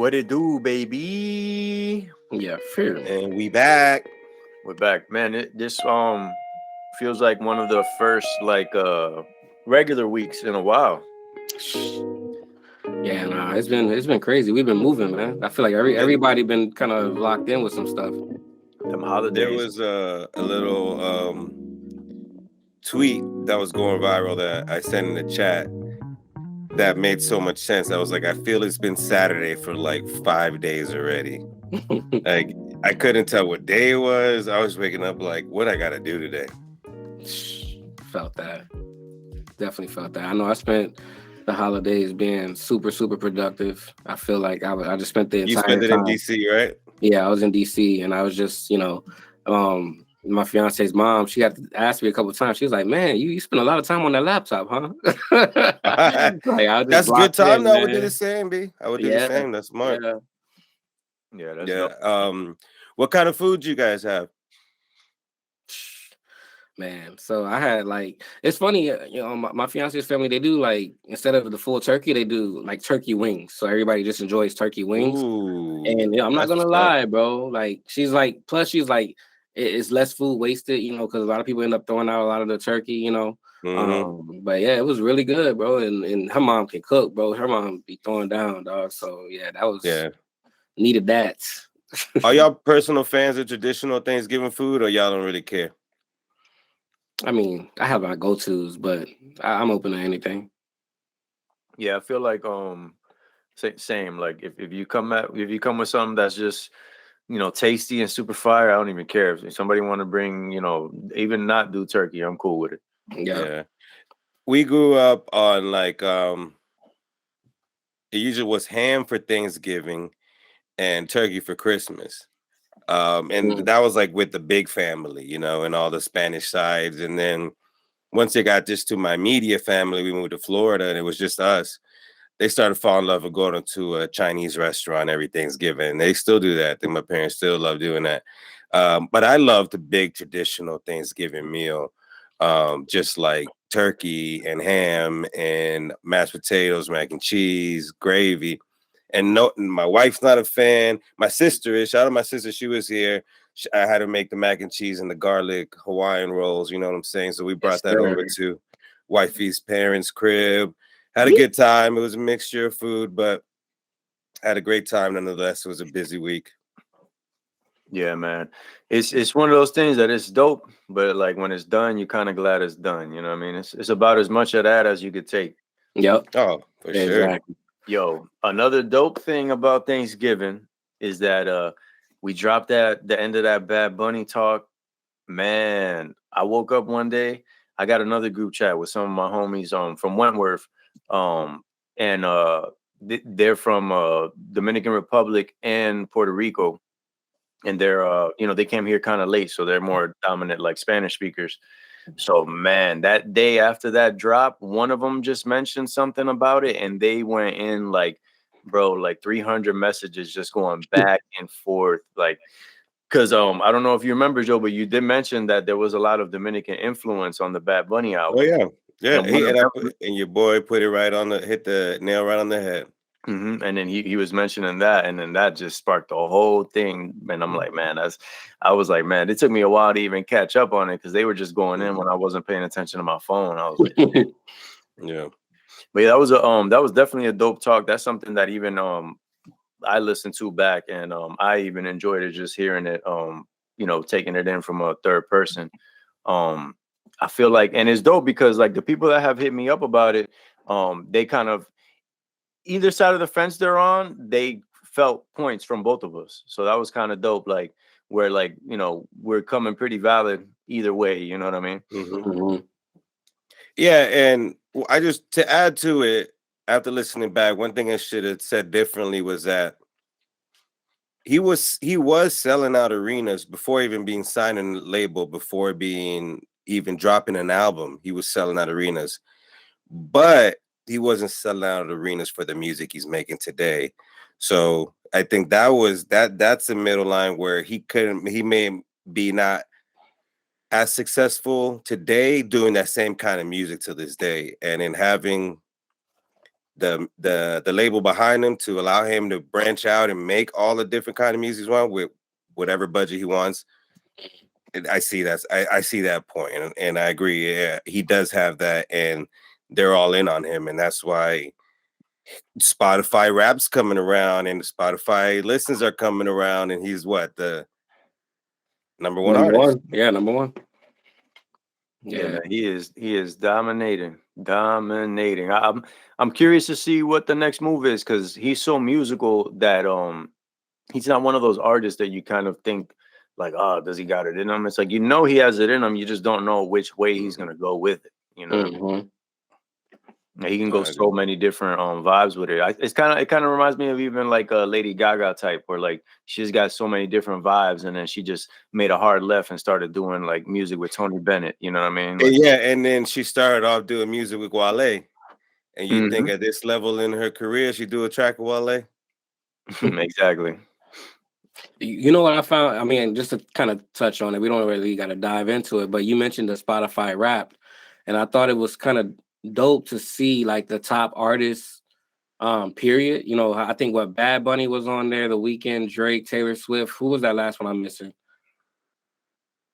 What it do, baby? Yeah, fair. And we back. We're back, man. This feels like one of the first regular weeks in a while. Yeah, nah, it's been crazy. We've been moving, man. I feel like everybody been kind of locked in with some stuff. Them There holidays. was a little tweet that was going viral that I sent in the chat that made so much sense. I was like, I feel it's been Saturday for like 5 days already. Like, I couldn't tell what day it was. I was waking up like, what I got to do today? Felt that. Definitely felt that. I know I spent the holidays being super, super productive. I feel like I just spent the You entire spent it time. in DC, right? Yeah, I was in DC and I was just, my fiance's mom, she had to ask me a couple of times. She was like, "Man, you spend a lot of time on that laptop, huh?" Like I was just That's good locked time. in, I would do the man. same, B. I would do the Yeah, same. That's smart. yeah. Yeah, that's Yeah. dope. What kind of food you guys have? Man, so I had it's funny, my fiance's family, they do like, instead of the full turkey, they do like turkey wings. So everybody just enjoys turkey wings. And Ooh, I'm not that's gonna what's up. lie, bro. Like she's like, it's less food wasted, because a lot of people end up throwing out a lot of the turkey, Mm-hmm. But yeah, it was really good, bro. And her mom can cook, bro. Her mom be throwing down, dog. So yeah, that was Yeah. needed that. Are y'all personal fans of traditional Thanksgiving food, or y'all don't really care? I mean, I have my go-tos, but I'm open to anything. Yeah, I feel like same. Like if you come with something that's just tasty and super fire, I don't even care. If somebody want to bring even not do turkey, I'm cool with it. Yeah. Yeah. We grew up on it usually was ham for Thanksgiving and turkey for Christmas. And Mm. that was like with the big family, and all the Spanish sides. And then once it got just to my immediate family, we moved to Florida and it was just us. They started falling in love with going to a Chinese restaurant every Thanksgiving. They still do that. I think my parents still love doing that. But I love the big traditional Thanksgiving meal, just like turkey and ham and mashed potatoes, mac and cheese, gravy. And no, my wife's not a fan. My sister is. Shout out to my sister. She was here. I had to make the mac and cheese and the garlic Hawaiian rolls. You know what I'm saying? So we Yes, brought that sir. over to wifey's parents' crib. Had a good time. It was a mixture of food, but had a great time nonetheless. It was a busy week. Yeah, man. It's one of those things that it's dope, but like when it's done, you're kind of glad it's done. You know what I mean? It's about as much of that as you could take. Yep. Oh, for sure. Exactly. Yo, another dope thing about Thanksgiving is that we dropped that the end of that Bad Bunny talk. Man, I woke up one day, I got another group chat with some of my homies from Wentworth. Um and they're from Dominican Republic and Puerto Rico. And they're they came here kind of late, so they're more dominant like Spanish speakers. So man, that day after that drop, one of them just mentioned something about it, and they went in like, bro, like 300 messages just going back and forth, like, because I don't know if you remember, Joe, but you did mention that there was a lot of Dominican influence on the Bad Bunny Oh album, yeah, yeah. and one of them, And your boy put it right on hit the nail right on the head. and then he was mentioning that, and then that just sparked the whole thing. And I'm like, man, I was like, man, it took me a while to even catch up on it because they were just going in when I wasn't paying attention to my phone. I was like, Yeah. but yeah, that was definitely a dope talk. That's something that even I listened to back, and I even enjoyed it just hearing it, taking it in from a third person. Um, I feel like, and it's dope because like the people that have hit me up about it, they kind of either side of the fence they're on, they felt points from both of us. So that was kind of dope. Like where like we're coming pretty valid either way. You know what I mean? Mhm. Yeah, and I just to add to it, after listening back, one thing I should have said differently was that he was selling out arenas before even being signed in the label, before being even dropping an album. He was selling out arenas, but he wasn't selling out arenas for the music he's making today. So I think that's the middle line where he may be not as successful today doing that same kind of music to this day, and in having the label behind him to allow him to branch out and make all the different kind of music he wants with whatever budget he wants. I see I see that point, and I agree. Yeah, he does have that, and they're all in on him, and that's why Spotify Rap's coming around, and the Spotify listens are coming around, and he's what, the number one artist? Yeah, number one. Yeah, man, he is dominating. I'm curious to see what the next move is, because he's so musical that he's not one of those artists that you kind of think like, oh, does he got it in him? It's like, he has it in him, you just don't know which way he's gonna go with it. You know, he can go so many different vibes with it. It kind of reminds me of even like a Lady Gaga type, where like she's got so many different vibes, and then she just made a hard left and started doing like music with Tony Bennett. You know what I mean? Like, yeah, and then she started off doing music with Wale, and you think at this level in her career she do a track with Wale? Exactly. You know what I found? I mean, just to kind of touch on it, we don't really got to dive into it, but you mentioned the Spotify Wrapped, and I thought it was kind of dope to see like the top artists, period. You know, I think what Bad Bunny was on there, The Weeknd, Drake, Taylor Swift. Who was that last one I'm missing?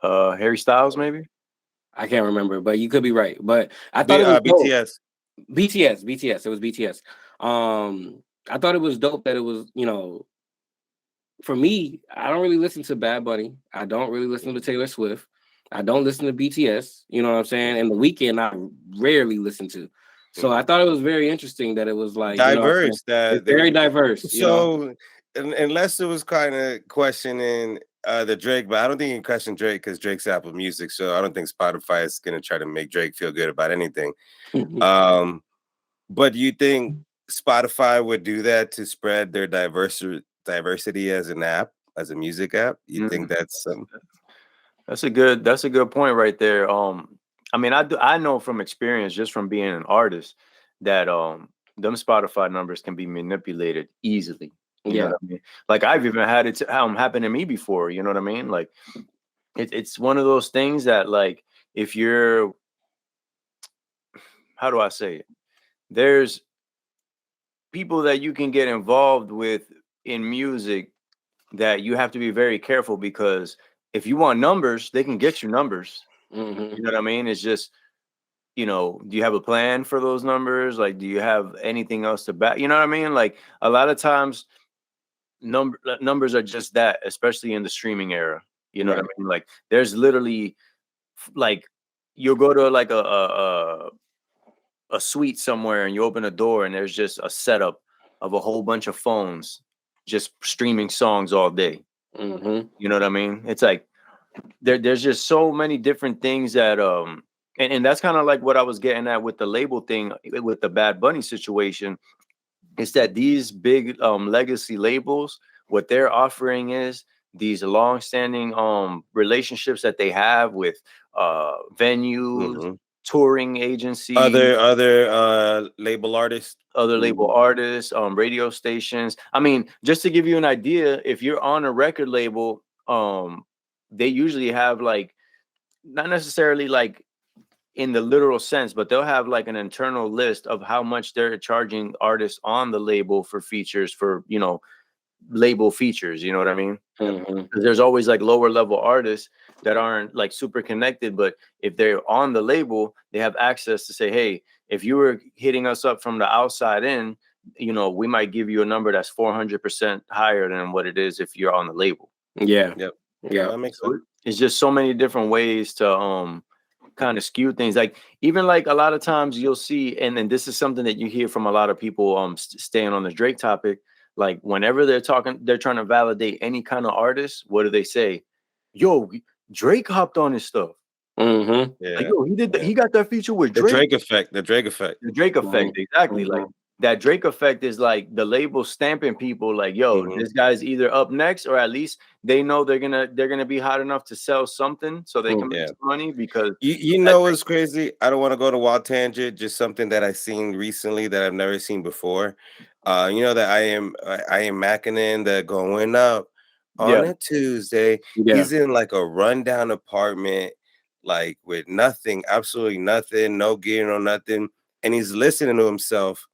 Harry Styles, maybe? I can't remember, but you could be right. But I thought it was BTS. BTS. It was BTS. I thought it was dope that it was, you know, for me, I don't really listen to Bad Bunny. I don't really listen to Taylor Swift. I don't listen to BTS. You know what I'm saying? And The Weeknd, I rarely listen to. So I thought it was very interesting that it was like diverse. It's very diverse. So unless it was kind of questioning the Drake, but I don't think you can question Drake because Drake's Apple Music. So I don't think Spotify is going to try to make Drake feel good about anything. But do you think Spotify would do that to spread their diversity as an app, as a music app? You think that's That's a good point right there. I mean, I know from experience, just from being an artist, that them Spotify numbers can be manipulated easily. You know what I mean? Like I've even had it happen to me before. You know what I mean? Like it's one of those things that, like, if you're, how do I say it? There's people that you can get involved with in music that you have to be very careful, because if you want numbers, they can get you numbers. You know what I mean? It's just, you know, do you have a plan for those numbers? Like, do you have anything else to back? You know what I mean? Like a lot of times numbers are just that, especially in the streaming era. You know what I mean? Like there's literally, like, you'll go to like a suite somewhere and you open a door and there's just a setup of a whole bunch of phones just streaming songs all day. You know what I mean? It's like there's just so many different things that and that's kind of like what I was getting at with the label thing with the Bad Bunny situation. Is that these big legacy labels, what they're offering is these long-standing relationships that they have with venues, touring agencies, other label artists, radio stations. I mean, just to give you an idea, if you're on a record label, they usually have, like, not necessarily like in the literal sense, but they'll have like an internal list of how much they're charging artists on the label for features, for, you know, label features. You know what I mean? Because there's always like lower level artists that aren't like super connected, but if they're on the label, they have access to say, hey, if you were hitting us up from the outside in, you know, we might give you a number that's 400% higher than what it is if you're on the label. Yeah, that makes sense. It's just so many different ways to kind of skew things. Like even like a lot of times you'll see, and this is something that you hear from a lot of people staying on the Drake topic. Like whenever they're trying to validate any kind of artist, what do they say? Yo, Drake hopped on his stuff. Like, yo, he got that feature with Drake. The Drake effect, exactly. Like that Drake effect is like the label stamping people like, yo, this guy's either up next, or at least they know they're gonna be hot enough to sell something so they can make some money. Because you know what's crazy? I don't want to go to wild tangent, just something that I've seen recently that I've never seen before. You know that I am Mackinnon, that going up on a Tuesday. He's in like a rundown apartment, like with nothing, absolutely nothing, no gear, no nothing, and he's listening to himself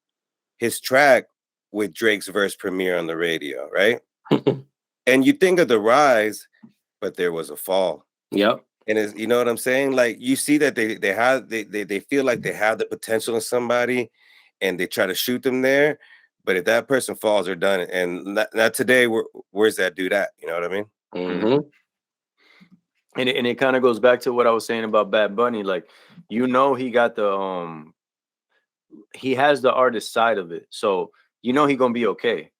his track with Drake's verse premiere on the radio, right? And you think of the rise, but there was a fall. Yep. And it's, you know what I'm saying? Like you see that they feel like they have the potential in somebody, and they try to shoot them there. But if that person falls, they're done. And not today. Where's that dude at? You know what I mean? Mm-hmm. And it kind of goes back to what I was saying about Bad Bunny. Like, he got the he has the artist side of it, so he gonna be okay.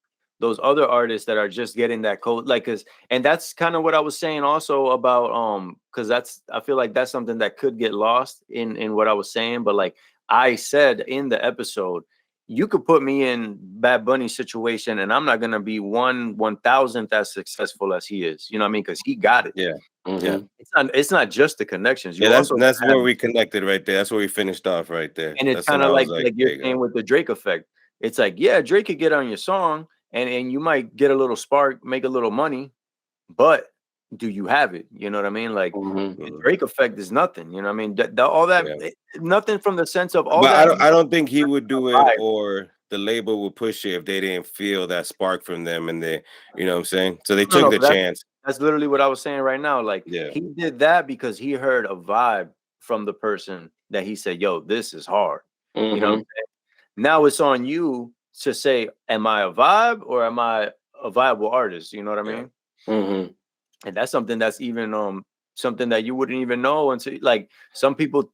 Those other artists that are just getting that code, like, and that's kind of what I was saying also about because I feel like that's something that could get lost in what I was saying. But like I said in the episode, you could put me in Bad Bunny's situation, and I'm not gonna be 1/1000th as successful as he is. You know what I mean? Because he got it. Yeah. Mm-hmm. Yeah. It's not just the connections. Yeah, that's where we connected right there. That's where we finished off right there. And it's kind of like you're saying with the Drake effect. It's like, yeah, Drake could get on your song, and you might get a little spark, make a little money, but do you have it? You know what I mean? Like, the Drake effect is nothing. You know what I mean? All that, nothing from the sense of all. But that I don't think he would do it, or the label would push it if they didn't feel that spark from them, and they, you know what I'm saying? So they took the chance. That's literally what I was saying right now. Like, he did that because he heard a vibe from the person that he said, yo, this is hard. You know what I'm saying? Now it's on you to say, am I a vibe or am I a viable artist? You know what I mean? Mm-hmm. And that's something that's even something that you wouldn't even know until, like, some people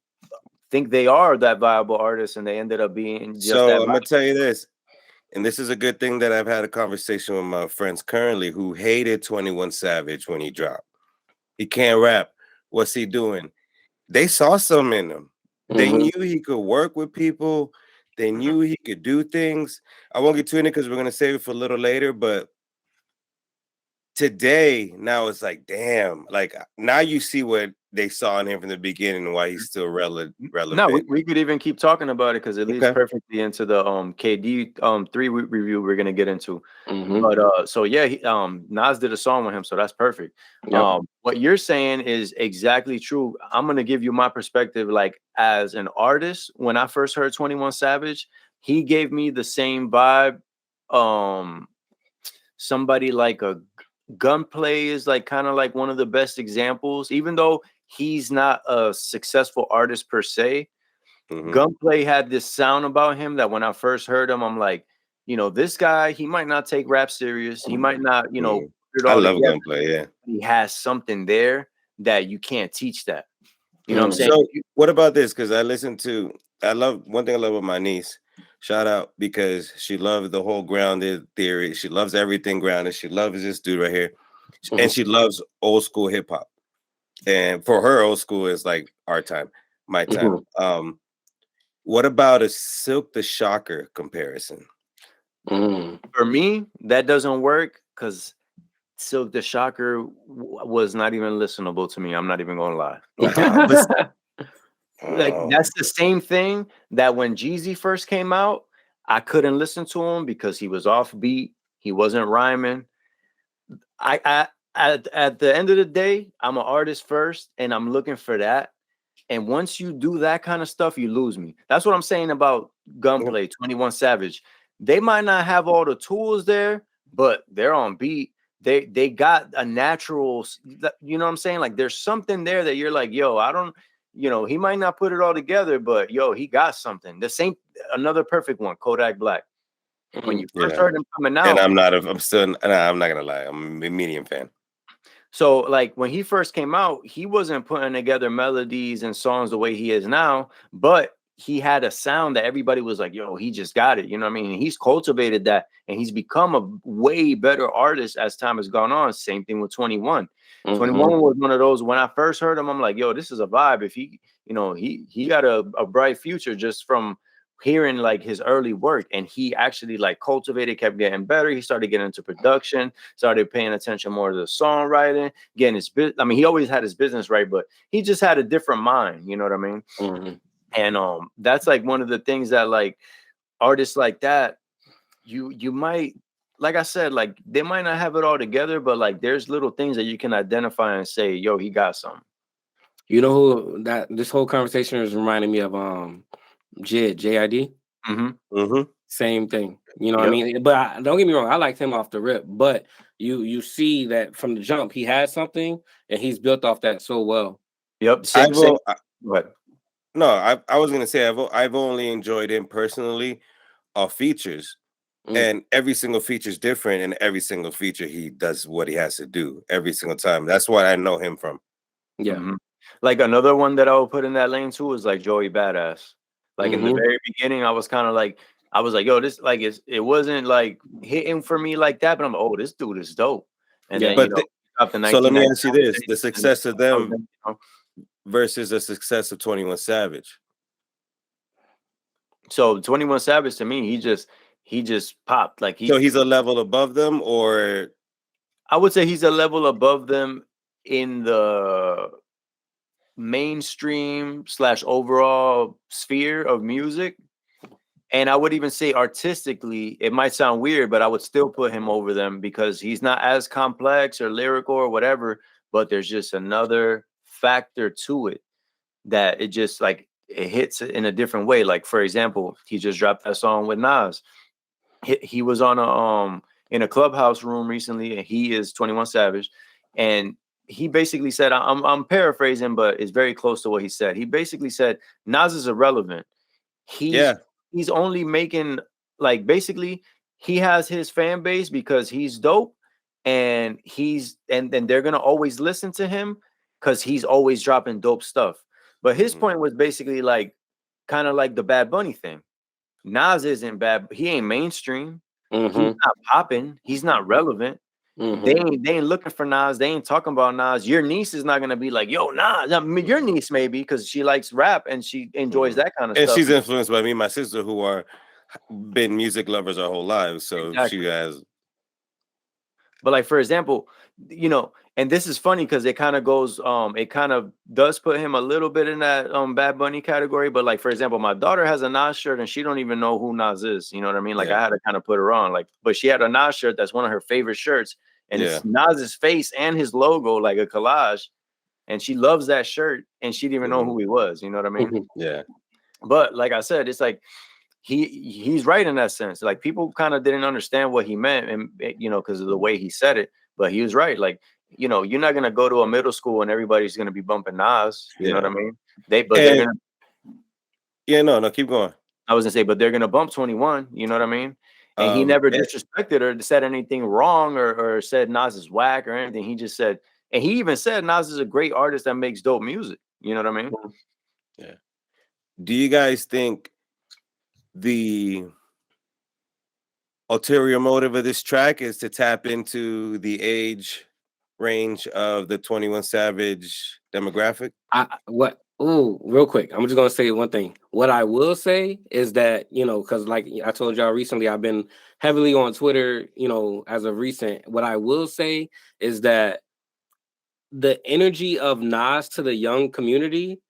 think they are that viable artist and they ended up being just so that. I'm gonna tell you this. And this is a good thing that I've had a conversation with my friends currently who hated 21 Savage when he dropped. He can't rap. What's he doing? They saw something in him. They knew he could work with people. They knew he could do things. I won't get too into it because we're going to save it for a little later. But today, now it's like, damn. Like, now you see what they saw in him from the beginning and why he's still relevant. No, we could even keep talking about it because it leads perfectly into the KD 3 review we're gonna get into. But so yeah, Nas did a song with him, so that's perfect. What you're saying is exactly true. I'm gonna give you my perspective. Like, as an artist, when I first heard 21 Savage, he gave me the same vibe. Somebody like a Gunplay is like kind of like one of the best examples, even though he's not a successful artist per se. Gunplay had this sound about him that when I first heard him, I'm like, this guy, he might not take rap serious. He might not, put it all I love together. Gunplay, yeah. He has something there that you can't teach that. You know what I'm saying? So what about this? Because I love one thing I love with my niece. Shout out, because she loves the whole grounded theory. She loves everything grounded. She loves this dude right here. And she loves old school hip hop. And for her, old school is like our time, my time. What about a Silk the Shocker comparison? For me, that doesn't work because Silk the Shocker was not even listenable to me. I'm not even gonna lie. Like, that's the same thing that when Jeezy first came out, I couldn't listen to him because he was offbeat. He wasn't rhyming. At the end of the day, I'm an artist first, and I'm looking for that. And once you do that kind of stuff, you lose me. That's what I'm saying about Gunplay, 21 Savage. They might not have all the tools there, but they're on beat. They got a natural, you know what I'm saying? Like, there's something there that you're like, yo, I don't, he might not put it all together, but yo, he got something. The same, another perfect one, Kodak Black. When you first heard him coming out, and I'm not gonna lie, I'm a medium fan. So, like, when he first came out, he wasn't putting together melodies and songs the way he is now, but he had a sound that everybody was like, yo, he just got it. You know what I mean? And he's cultivated that, and he's become a way better artist as time has gone on. Same thing with 21. 21 was one of those, when I first heard him, I'm like, yo, this is a vibe. If he, he got a bright future just from hearing like his early work, and he actually like cultivated, kept getting better. He started getting into production, started paying attention more to the songwriting, getting his business. I mean, he always had his business right, but he just had a different mind. You know what I mean? And that's like one of the things that, like, artists like that, you might, like I said, like, they might not have it all together, but like, there's little things that you can identify and say, yo, he got something. You know who that this whole conversation is reminding me of? JID. Same thing. You know what I mean? But don't get me wrong, I liked him off the rip. But you see that from the jump, he had something, and he's built off that so well. Yep. Same. Go ahead. No, I was gonna say I've only enjoyed him personally off features, and every single feature is different, and every single feature he does what he has to do every single time. That's what I know him from. Yeah. Like another one that I would put in that lane too is like Joey Badass. Like in the very beginning, I was kind of like, yo, this like it wasn't like hitting for me like that, but I'm like, oh, this dude is dope. And then so let me ask you this: the success of them versus the success of 21 Savage. So 21 Savage to me, he just popped like so he's a level above them, or I would say he's a level above them in the mainstream / overall sphere of music. And I would even say artistically, it might sound weird, but I would still put him over them because he's not as complex or lyrical or whatever, but there's just another factor to it that it just like it hits in a different way. Like, for example, he just dropped that song with Nas. He was on a in a Clubhouse room recently, and he is 21 Savage, and he basically said, I'm paraphrasing, but it's very close to what he said. He basically said Nas is irrelevant. He's only making, like, basically he has his fan base because he's dope, and they're gonna always listen to him because he's always dropping dope stuff. But his point was basically like kind of like the Bad Bunny thing. Nas isn't bad. He ain't mainstream. He's not popping. He's not relevant. They ain't looking for Nas. They ain't talking about Nas. Your niece is not gonna be like, yo, Nas. I mean, your niece maybe because she likes rap and she enjoys that kind of stuff. And she's influenced by me and my sister, who are been music lovers our whole lives. So she has. But like, for example, you know, and this is funny because it kind of goes, it kind of does put him a little bit in that Bad Bunny category. But like, for example, my daughter has a Nas shirt and she don't even know who Nas is. You know what I mean? Like I had to kind of put her on, like, but she had a Nas shirt that's one of her favorite shirts, and it's Nas's face and his logo, like a collage, and she loves that shirt, and she didn't even know who he was. You know what I mean? Yeah. But like I said, it's like he's right in that sense. Like people kind of didn't understand what he meant, and you know, because of the way he said it. But he was right. Like, you know, you're not gonna go to a middle school and everybody's gonna be bumping Nas. You know what I mean? They're gonna. Yeah, no, keep going. I was gonna say, but they're gonna bump 21. You know what I mean? And he never disrespected or said anything wrong or said Nas is whack or anything. He just said, and he even said Nas is a great artist that makes dope music. You know what I mean? Yeah. Do you guys think the ulterior motive of this track is to tap into the age range of the 21 Savage demographic? Real quick, I'm just gonna say one thing. What I will say is that, you know, because like I told y'all recently, I've been heavily on Twitter, you know, as of recent. What I will say is that the energy of Nas to the young community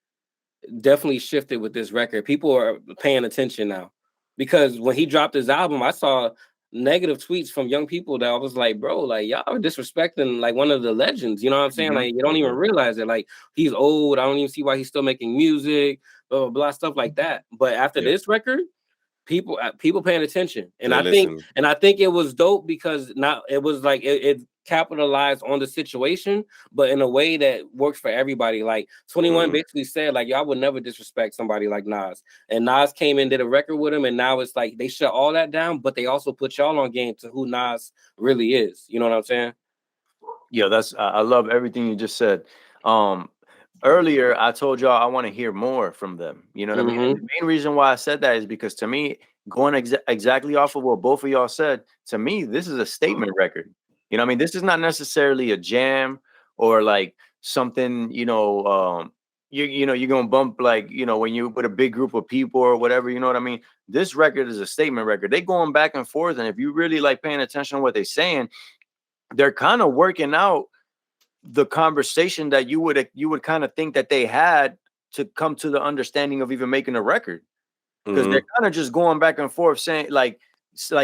definitely shifted with this record. People are paying attention now, because when he dropped his album, I saw negative tweets from young people that I was like, bro, like y'all are disrespecting like one of the legends. You know what I'm saying? Like you don't even realize it. Like he's old. I don't even see why he's still making music, blah, blah, blah, stuff like that. But after this record, people paying attention. And I think it was dope because it was like it capitalized on the situation, but in a way that works for everybody. Like 21 basically said, like, y'all would never disrespect somebody like Nas. And Nas came and did a record with him, and now it's like they shut all that down, but they also put y'all on game to who Nas really is. You know what I'm saying? Yeah, I love everything you just said. Earlier, I told y'all I want to hear more from them. You know what I mean? And the main reason why I said that is because to me, going exactly off of what both of y'all said, to me, this is a statement record. You know what I mean? This is not necessarily a jam or like something, you know, you know, you're going to bump like, you know, when you with a big group of people or whatever, you know what I mean? This record is a statement record. They going back and forth. And if you really like paying attention to what they're saying, they're kind of working out the conversation that you would kind of think that they had to come to the understanding of even making a record, because they're kind of just going back and forth saying like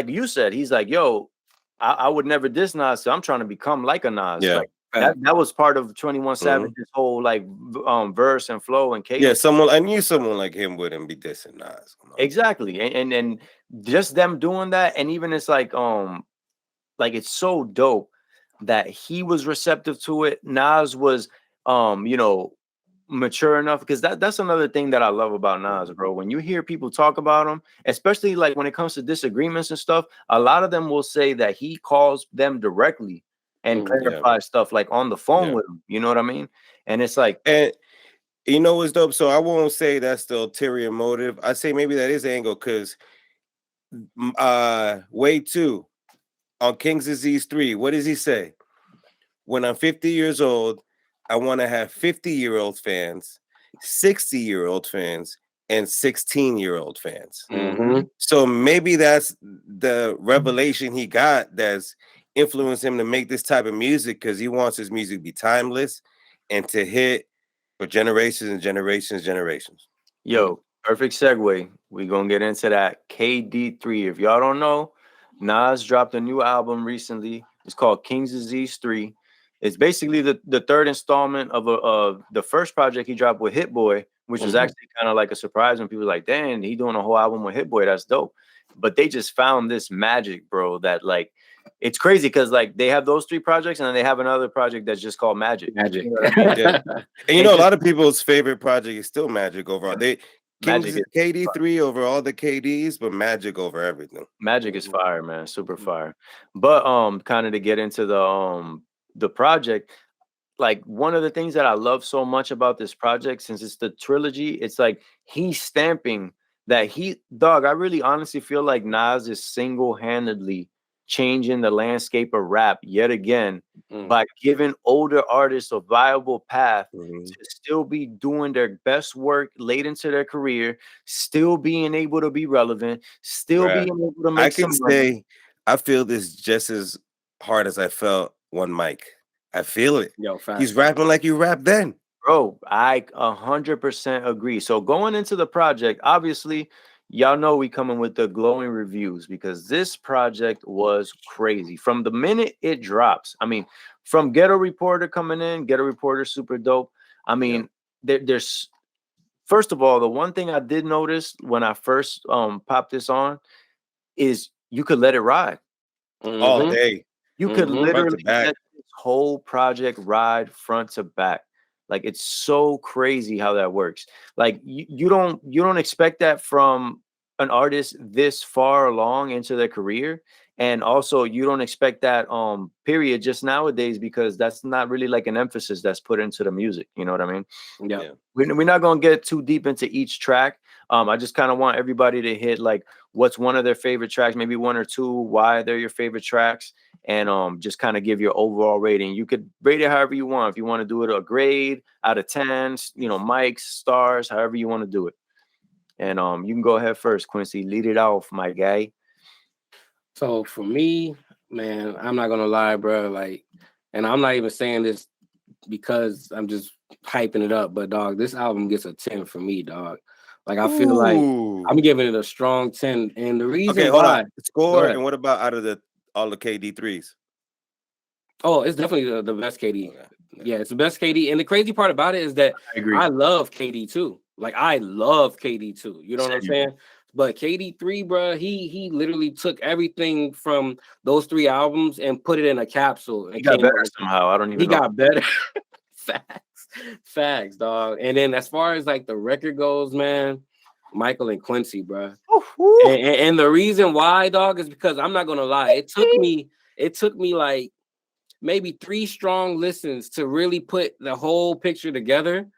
you said, he's like, yo, I would never diss Nas, so I'm trying to become like a Nas. Yeah. Like That was part of 21 Mhm. Savage's whole like verse and flow and Yeah, cadence. I knew someone like him wouldn't be dissing Nas. Come on. Exactly. And just them doing that, and even it's like it's so dope that he was receptive to it. Nas was mature enough, because that's another thing that I love about Nas, bro. When you hear people talk about him, especially like when it comes to disagreements and stuff, a lot of them will say that he calls them directly and clarifies stuff like on the phone with them. You know what I mean? And it's like, and you know what's dope? So I won't say that's the ulterior motive. I say maybe that is the angle, because Way 2 on King's Disease 3, what does he say? When I'm 50 years old, I want to have 50-year-old fans, 60-year-old fans, and 16-year-old fans. Mhm. So maybe that's the revelation he got that's influenced him to make this type of music, because he wants his music to be timeless and to hit for generations and generations. yo, perfect segue. We're gonna get into that KD3. If y'all don't know, Nas dropped a new album recently. It's called King's Disease 3. It's basically the third installment of the first project he dropped with Hit Boy, which was actually kind of like a surprise when people were like, dang, he doing a whole album with Hit Boy. That's dope. But they just found this magic, bro, that like it's crazy, because like they have those three projects and then they have another project that's just called Magic. Magic. You know what I mean? Yeah. And you know, a lot of people's favorite project is still Magic overall. Magic is KD3 over all the KDs, but Magic over everything. Magic is fire, man, super fire. But kind of to get into the project, like one of the things that I love so much about this project, since it's the trilogy, it's like he's stamping that I really honestly feel like Nas is single-handedly changing the landscape of rap yet again by giving older artists a viable path to still be doing their best work late into their career, still being able to be relevant, still being able to make some money. I feel this just as hard as I felt One Mic. I feel it. Yo, facts. He's rapping like you rapped then. Bro, I 100% agree. So going into the project, obviously, y'all know we coming with the glowing reviews, because this project was crazy. From the minute it drops, I mean, from Ghetto Reporter coming in, Ghetto Reporter super dope. I mean, there's first of all, the one thing I did notice when I first popped this on is you could let it ride. All day. You could literally back. let this whole project ride front to back. Like it's so crazy how that works. Like you don't expect that from an artist this far along into their career. And also you don't expect that period just nowadays, because that's not really like an emphasis that's put into the music. You know what I mean? Yeah. We're not gonna get too deep into each track. I just kind of want everybody to hit like what's one of their favorite tracks, maybe one or two, why they're your favorite tracks, and just kind of give your overall rating. You could rate it however you want. If you want to do it a grade out of 10, mics, stars, however you want to do it. And you can go ahead first, Quincy. Lead it off, my guy. So for me, man, I'm not gonna lie, bro. Like, and I'm not even saying this because I'm just hyping it up, but dog, this album gets a 10 for me, dog. Like I feel like I'm giving it a strong 10, and the reason why. Score, and what about out of all the KD3s? Oh, it's definitely the best KD. Yeah, it's the best KD, and the crazy part about it is that I love KD too. Like I love KD too. You know what I'm saying? But KD3, bro, he literally took everything from those three albums and put it in a capsule. And he got better somehow. I don't even know. He got better. Facts, dog. And then as far as like the record goes, man, Michael and Quincy, bro. And the reason why, dog, is because I'm not gonna lie. It took me like maybe 3 strong listens to really put the whole picture together.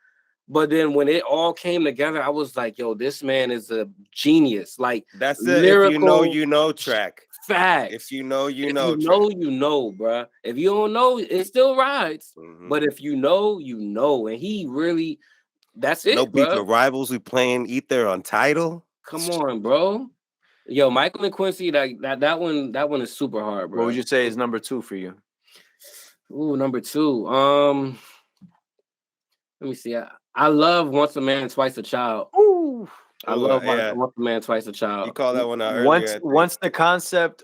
But then when it all came together, I was like, yo, this man is a genius. Like that's it. If you know, you know track. Facts. If you know, you know. If you know, you know, bro. If you don't know, it still rides. But if you know, you know. And he really, that's it. No beef with rivals. We playing Ether on Tidal. Come on, bro. Yo, Michael and Quincy, that one is super hard, bro. What would you say is number 2 for you? Ooh, number 2. Let me see. I love Once a Man, Twice a Child. Ooh. I Ooh, love yeah. Once a Man, Twice a You Child. called that one out Once earlier. I think. once the concept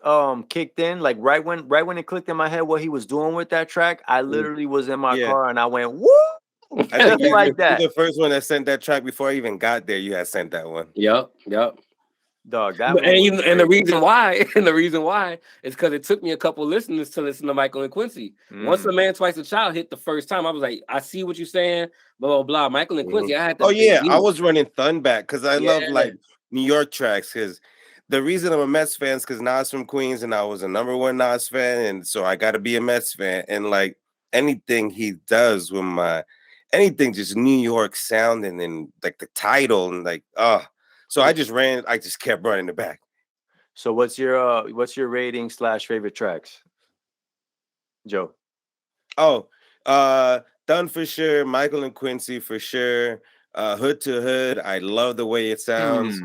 kicked in, like right when it clicked in my head what he was doing with that track, I literally was in my Yeah. car and I went, woo! I think Just like that. the first one that sent that track before I even got there. You had sent that one. Yep. Dog, that one And was you, and the crazy. reason why is because it took me a couple listeners to listen to Michael and Quincy. Once a Mm. Man, Twice a Child hit the first time, I was like, I see what you're saying, blah blah blah. Michael and Quincy, I had to. Oh yeah, I was running Thun back because I love Yeah. like New York tracks. Because the reason I'm a Mets fan is because Nas from Queens, and I was a #1 Nas fan, and so I got to be a Mets fan. And like anything he does with anything just New York sounding and like the title and like so I just kept running the back. So what's your rating / favorite tracks, Joe? Oh, Thun for sure, Michael and Quincy for sure. Hood to Hood, I love the way it sounds.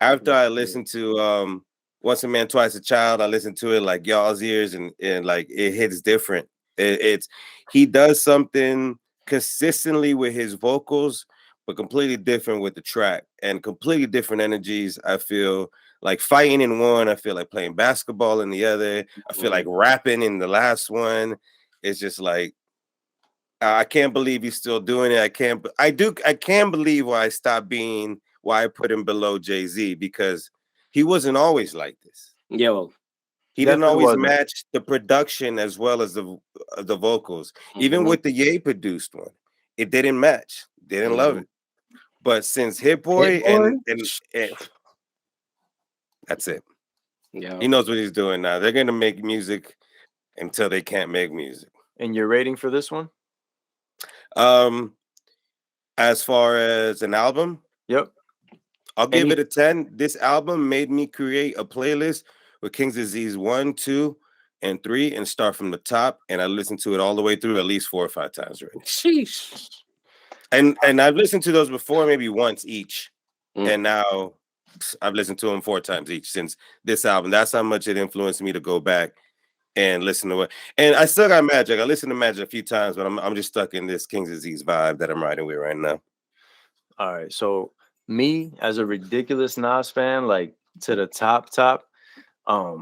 After I listened to Once a Man, Twice a Child, I listened to it like y'all's ears, and like it hits different. He does something consistently with his vocals, but completely different with the track and completely different energies. I feel like fighting in one, I feel like playing basketball in the other. I feel like rapping in the last one. It's just like I can't believe he's still doing it. I can't believe why I put him below Jay-Z, because he wasn't always like this. Yeah, well, He didn't Definitely always wasn't. match the production as well as the vocals. Even with the Ye produced one, it didn't match. Didn't love it. But since Hit Boy, and that's it. Yeah, He knows what he's doing now. They're gonna make music until they can't make music. And your rating for this one? As far as an album, Yep. I'll give it a 10. This album made me create a playlist with King's Disease 1, 2, and 3 and start from the top. And I listened to it all the way through at least 4 or 5 times already. Sheesh. And I've listened to those before, maybe once each. And now I've listened to them 4 times each since this album. That's how much it influenced me to go back and listen to it. And I still got Magic. I listened to Magic a few times, but I'm just stuck in this King's Disease vibe that I'm riding with right now. All right. So me as a ridiculous Nas fan, like to the top,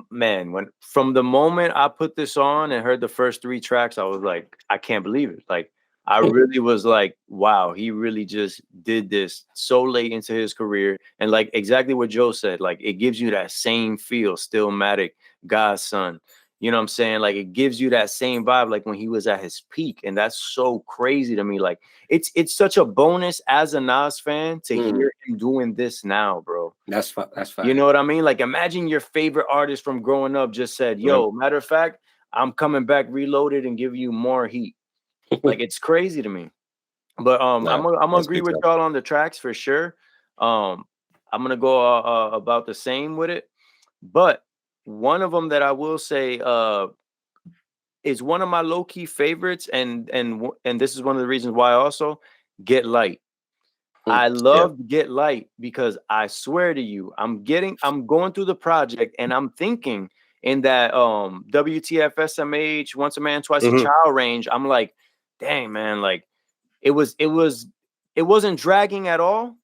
man, when from the moment I put this on and heard the first 3 tracks, I was like, I can't believe it. Like I really was like, wow, he really just did this so late into his career. And like exactly what Joe said, like it gives you that same feel, Stillmatic, God's Son. You know what I'm saying? Like it gives you that same vibe like when he was at his peak. And that's so crazy to me. Like it's such a bonus as a Nas fan to hear him doing this now, bro. That's fine. You know what I mean? Like imagine your favorite artist from growing up just said, yo, matter of fact, I'm coming back reloaded and give you more heat. Like it's crazy to me. But I'm gonna agree with y'all on the tracks for sure. I'm gonna go about the same with it. But one of them that I will say is one of my low-key favorites, and this is one of the reasons why also Get Light. I love Get Light because I swear to you, I'm going through the project and I'm thinking in that WTF SMH Once a Man Twice a Child range. I'm like, dang man, like it wasn't dragging at all,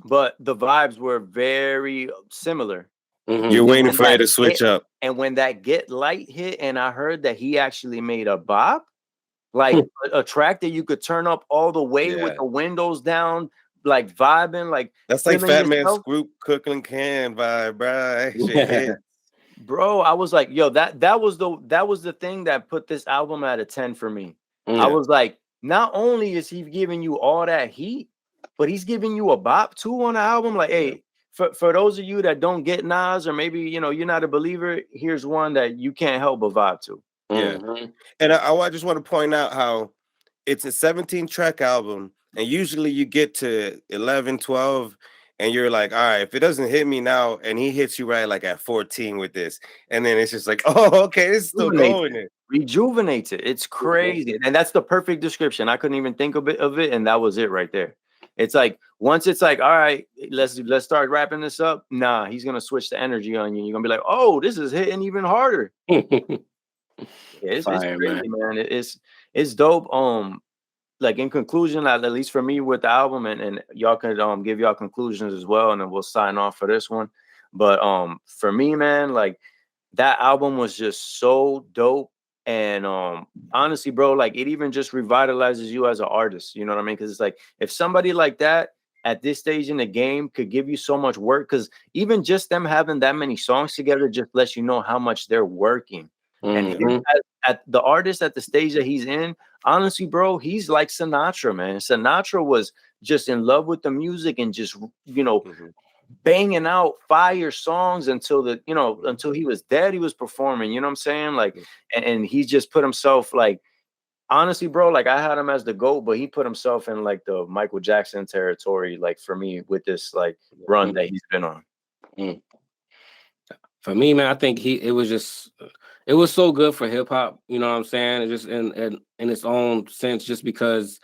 but the vibes were very similar. You're waiting for it to switch up. And when that Get Light hit and I heard that he actually made a bop, like a track that you could turn up all the way with the windows down, like vibing, like that's like Fat Man Scoop Cooking Can vibe, bro. Bro, I was like, yo, that was the thing that put this album at a 10 for me. I was like, not only is he giving you all that heat, but he's giving you a bop too on the album. Like, hey, for those of you that don't get Nas, or maybe you're not a believer, here's one that you can't help but vibe to. And I just want to point out how it's a 17-track album, and usually you get to 11, 12, and you're like, all right, if it doesn't hit me now, and he hits you right like at 14 with this, and then it's just like, oh, okay, it's still going. Rejuvenates it. It's crazy, and that's the perfect description. I couldn't even think of it, and that was it right there. It's like once it's like, all right, let's start wrapping this up. Nah, he's gonna switch the energy on you. You're gonna be like, oh, this is hitting even harder. It's crazy, man. It's dope. like in conclusion, at least for me with the album, and y'all can give y'all conclusions as well, and then we'll sign off for this one. But for me, man, like that album was just so dope. And honestly, bro, like it even just revitalizes you as an artist. You know what I mean? Because it's like if somebody like that at this stage in the game could give you so much work, because even just them having that many songs together just lets you know how much they're working. And at the artist at the stage that he's in, honestly, bro, he's like Sinatra, man. Sinatra was just in love with the music and just, you know, banging out fire songs until until he was dead. He was performing, you know what I'm saying? Like, and he just put himself, like, honestly, bro, like I had him as the GOAT, but he put himself in like the Michael Jackson territory, like for me, with this like run that he's been on. For me, man, I think it was so good for hip hop, you know what I'm saying? Just in its own sense, just because,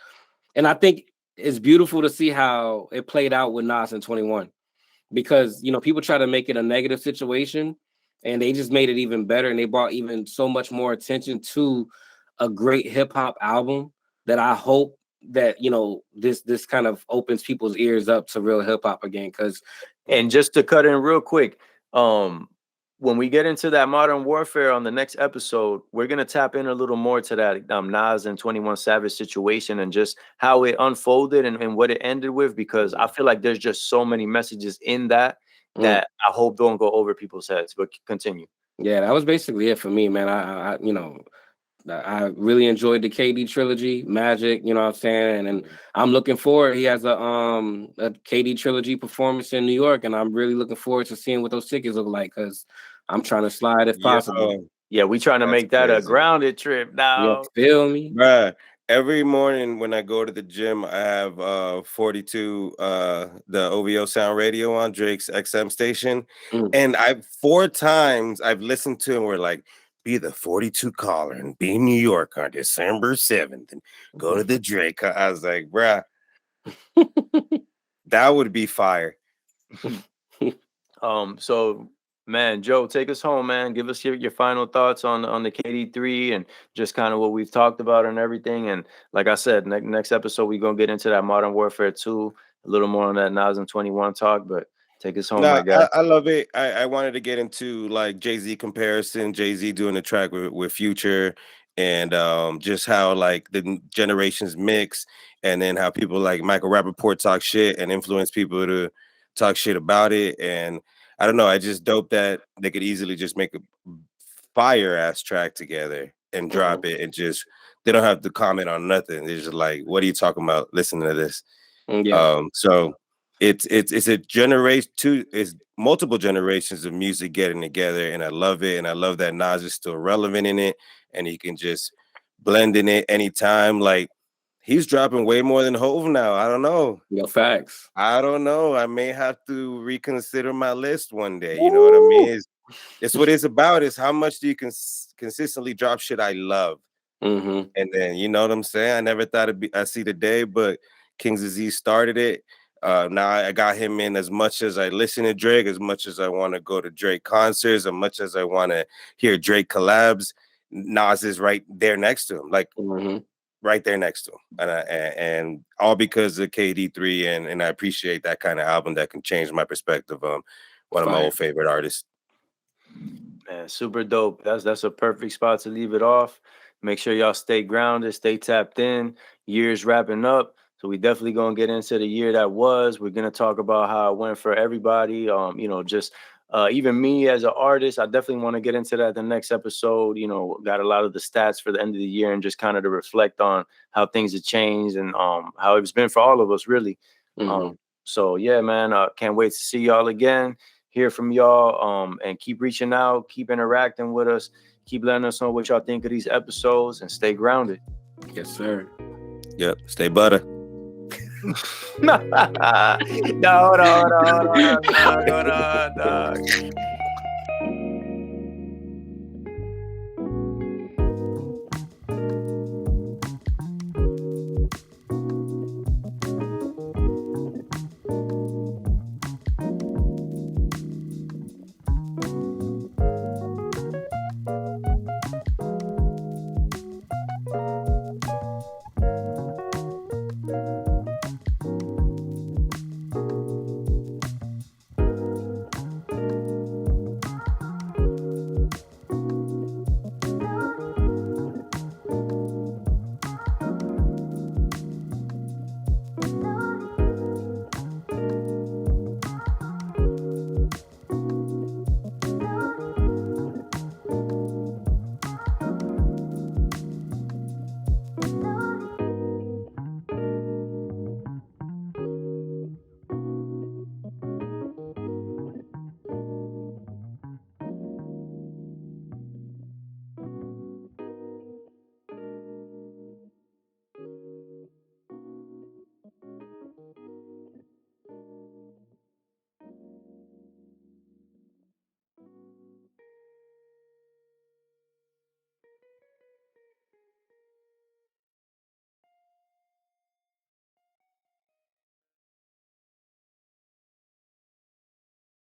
and I think it's beautiful to see how it played out with Nas and 21. Because, you know, people try to make it a negative situation, and they just made it even better, and they brought even so much more attention to a great hip hop album that I hope that, you know, this kind of opens people's ears up to real hip hop again. And just to cut in real quick, when we get into that Modern Warfare on the next episode, we're going to tap in a little more to that Nas and 21 Savage situation and just how it unfolded and what it ended with, because I feel like there's just so many messages in that I hope don't go over people's heads. But continue. Yeah, that was basically it for me, man. I you know, I really enjoyed the KD trilogy, Magic, you know what I'm saying? And I'm looking forward. He has a KD trilogy performance in New York, and I'm really looking forward to seeing what those tickets look like, because I'm trying to slide if possible. Yeah, we trying to make that a grounded trip now. You feel me? Bruh, every morning when I go to the gym, I have 42 the OVO Sound Radio on Drake's XM station. And 4 times I've listened to him where like, be the 42 caller and be in New York on December 7th and go to the Drake. I was like, bruh, that would be fire. So man, Joe, take us home, man. Give us your final thoughts on the KD3 and just kind of what we've talked about and everything. And like I said, next episode, we're going to get into that Modern Warfare 2, a little more on that Nas and 21 talk, but take us home, my guy. I love it. I wanted to get into like Jay-Z comparison, Jay-Z doing the track with Future, and just how like the generations mix, and then how people like Michael Rappaport talk shit and influence people to talk shit about it. And I don't know, I just dope that they could easily just make a fire ass track together and drop it, and just they don't have to comment on nothing. They're just like, what are you talking about? Listen to this. So it's a generation, it's multiple generations of music getting together, and I love it. And I love that Nas is still relevant in it, and he can just blend in it anytime. Like, he's dropping way more than Hove now. I don't know. Facts. I don't know. I may have to reconsider my list one day. You know what I mean? It's what it's about. Is how much do you consistently drop shit I love? And then, you know what I'm saying? I never thought I'd see the day, but King's Disease started it. Now I got him in as much as I listen to Drake, as much as I want to go to Drake concerts, as much as I want to hear Drake collabs. Nas is right there next to him. Like, right there next to him, and all because of KD3, and I appreciate that kind of album that can change my perspective on one of my old favorite artists. Man, super dope. That's a perfect spot to leave it off. Make sure y'all stay grounded, stay tapped in. Year's wrapping up, so we definitely gonna get into the year that was. We're gonna talk about how it went for everybody. You know, just even me as an artist, I definitely want to get into that the next episode. You know, got a lot of the stats for the end of the year, and just kind of to reflect on how things have changed and how it's been for all of us, really. So yeah, man, can't wait to see y'all again, hear from y'all, and keep reaching out, keep interacting with us, keep letting us know what y'all think of these episodes, and stay grounded. Yes, sir. Yep, stay butter. No.